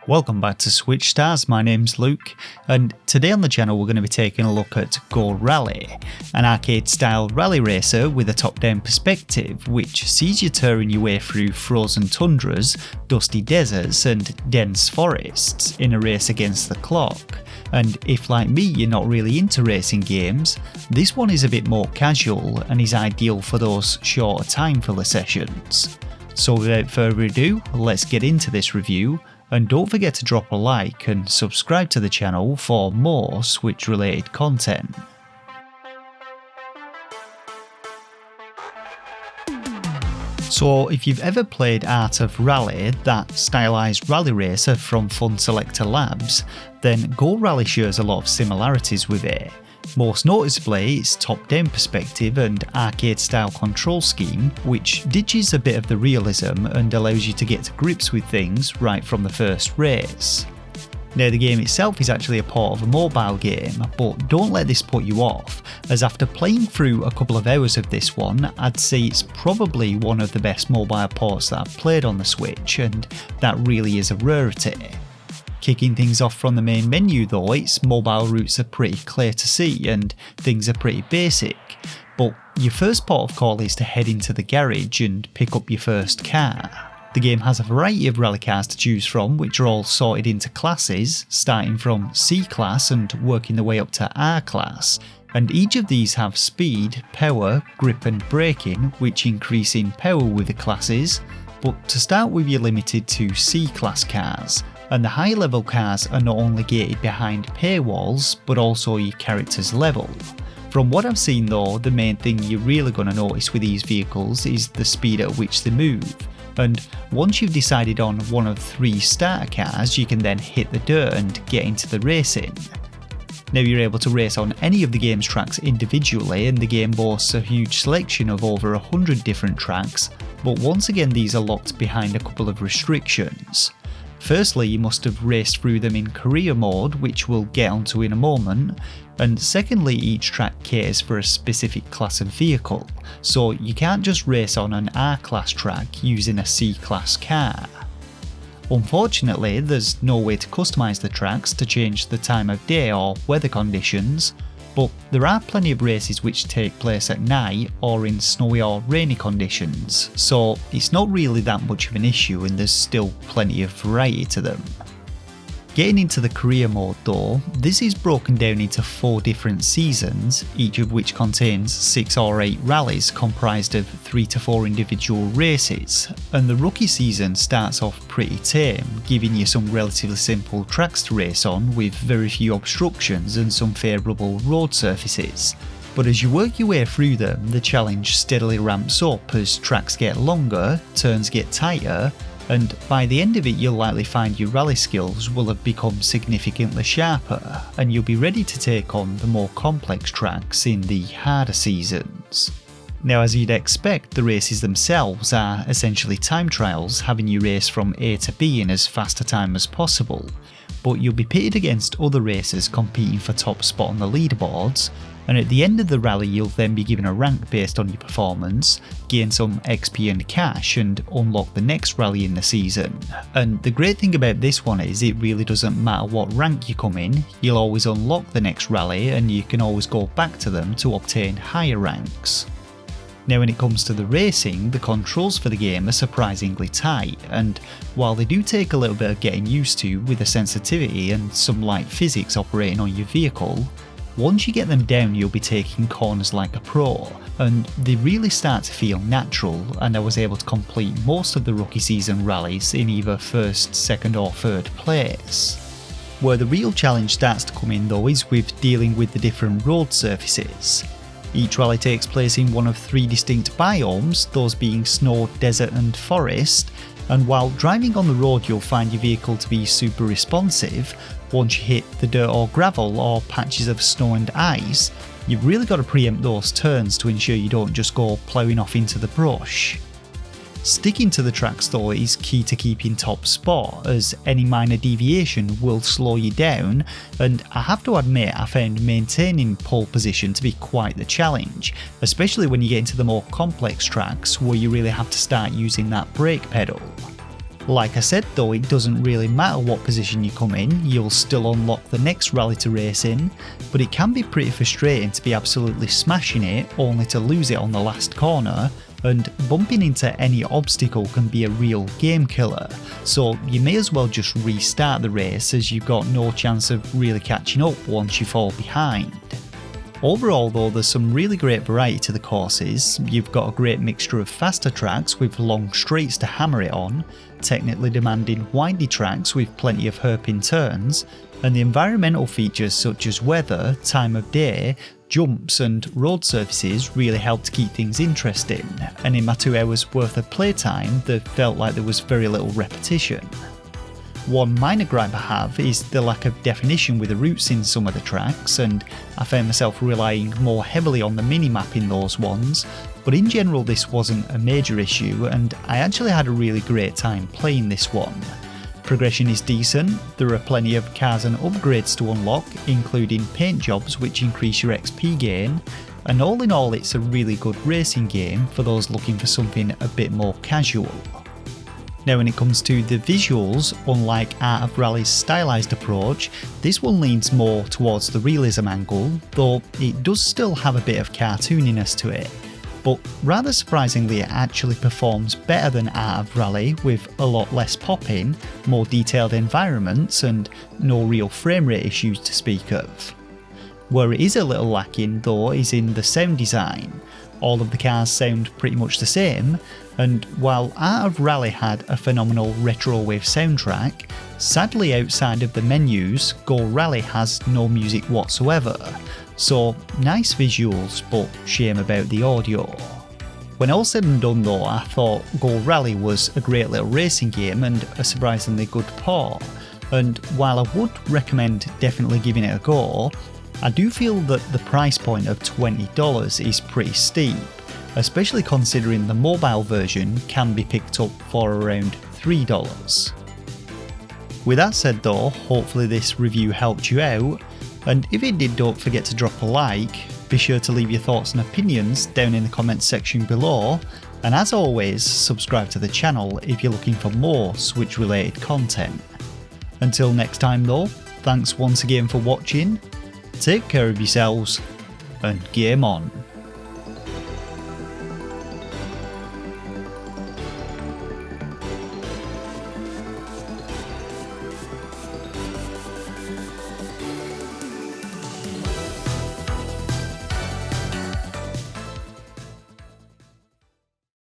Welcome back to Switch Stars, my name's Luke, and today on the channel we're going to be taking a look at Go Rally, an arcade-style rally racer with a top-down perspective which sees you touring your way through frozen tundras, dusty deserts and dense forests in a race against the clock. And if, like me, you're not really into racing games, this one is a bit more casual and is ideal for those shorter time filler sessions. So without further ado, let's get into this review. And don't forget to drop a like and subscribe to the channel for more Switch related content. So if you've ever played Art of Rally, that stylised rally racer from Fun Selector Labs, then Go Rally shares a lot of similarities with it. Most noticeably its top-down perspective and arcade-style control scheme, which ditches a bit of the realism and allows you to get to grips with things right from the first race. Now the game itself is actually a port of a mobile game, but don't let this put you off, as after playing through a couple of hours of this one, I'd say it's probably one of the best mobile ports that I've played on the Switch, and that really is a rarity. Kicking things off from the main menu though, its mobile routes are pretty clear to see and things are pretty basic, but your first port of call is to head into the garage and pick up your first car. The game has a variety of rally cars to choose from, which are all sorted into classes, starting from C class and working their way up to R class, and each of these have speed, power, grip and braking, which increase in power with the classes, but to start with you're limited to C class cars. And the high level cars are not only gated behind paywalls, but also your character's level. From what I've seen though, the main thing you're really going to notice with these vehicles is the speed at which they move. And once you've decided on one of 3 starter cars, you can then hit the dirt and get into the racing. Now you're able to race on any of the game's tracks individually, and the game boasts a huge selection of over 100 different tracks, but once again these are locked behind a couple of restrictions. Firstly, you must have raced through them in career mode, which we'll get onto in a moment, and secondly each track caters for a specific class of vehicle, so you can't just race on an R class track using a C class car. Unfortunately, there's no way to customise the tracks to change the time of day or weather conditions, but there are plenty of races which take place at night or in snowy or rainy conditions, so it's not really that much of an issue and there's still plenty of variety to them. Getting into the career mode though, this is broken down into 4 different seasons, each of which contains 6 or 8 rallies comprised of 3 to 4 individual races, and the rookie season starts off pretty tame, giving you some relatively simple tracks to race on with very few obstructions and some favourable road surfaces. But as you work your way through them, the challenge steadily ramps up as tracks get longer, turns get tighter, and by the end of it you'll likely find your rally skills will have become significantly sharper, and you'll be ready to take on the more complex tracks in the harder seasons. Now as you'd expect, the races themselves are essentially time trials, having you race from A to B in as fast a time as possible, but you'll be pitted against other racers competing for top spot on the leaderboards, and at the end of the rally you'll then be given a rank based on your performance, gain some XP and cash and unlock the next rally in the season. And the great thing about this one is it really doesn't matter what rank you come in, you'll always unlock the next rally and you can always go back to them to obtain higher ranks. Now when it comes to the racing, the controls for the game are surprisingly tight, and while they do take a little bit of getting used to with the sensitivity and some light physics operating on your vehicle, once you get them down you'll be taking corners like a pro, and they really start to feel natural, and I was able to complete most of the rookie season rallies in either first, second or third place. Where the real challenge starts to come in though is with dealing with the different road surfaces. Each rally takes place in one of 3 distinct biomes, those being snow, desert and forest, and while driving on the road you'll find your vehicle to be super responsive, once you hit the dirt or gravel or patches of snow and ice, you've really got to preempt those turns to ensure you don't just go ploughing off into the brush. Sticking to the tracks though is key to keeping top spot, as any minor deviation will slow you down, and I have to admit I found maintaining pole position to be quite the challenge, especially when you get into the more complex tracks where you really have to start using that brake pedal. Like I said though, it doesn't really matter what position you come in, you'll still unlock the next rally to race in, but it can be pretty frustrating to be absolutely smashing it only to lose it on the last corner, and bumping into any obstacle can be a real game killer, so you may as well just restart the race as you've got no chance of really catching up once you fall behind. Overall though, there's some really great variety to the courses. You've got a great mixture of faster tracks with long straights to hammer it on, technically demanding windy tracks with plenty of hairpin turns, and the environmental features such as weather, time of day, jumps and road surfaces really help to keep things interesting, and in my 2 hours worth of playtime there felt like there was very little repetition. One minor gripe I have is the lack of definition with the routes in some of the tracks, and I found myself relying more heavily on the minimap in those ones, but in general this wasn't a major issue and I actually had a really great time playing this one. Progression is decent, there are plenty of cars and upgrades to unlock, including paint jobs which increase your XP gain, and all in all it's a really good racing game for those looking for something a bit more casual. Now when it comes to the visuals, unlike Art of Rally's stylised approach, this one leans more towards the realism angle, though it does still have a bit of cartooniness to it. But rather surprisingly it actually performs better than Art of Rally, with a lot less popping, more detailed environments and no real frame rate issues to speak of. Where it is a little lacking though is in the sound design. All of the cars sound pretty much the same, and while Art of Rally had a phenomenal retrowave soundtrack, sadly outside of the menus, Go Rally has no music whatsoever, so nice visuals but shame about the audio. When all said and done though, I thought Go Rally was a great little racing game and a surprisingly good port, and while I would recommend definitely giving it a go, I do feel that the price point of $20 is pretty steep, especially considering the mobile version can be picked up for around $3. With that said though, hopefully this review helped you out, and if it did, don't forget to drop a like, be sure to leave your thoughts and opinions down in the comments section below, and as always subscribe to the channel if you're looking for more Switch related content. Until next time though, thanks once again for watching, take care of yourselves, and game on.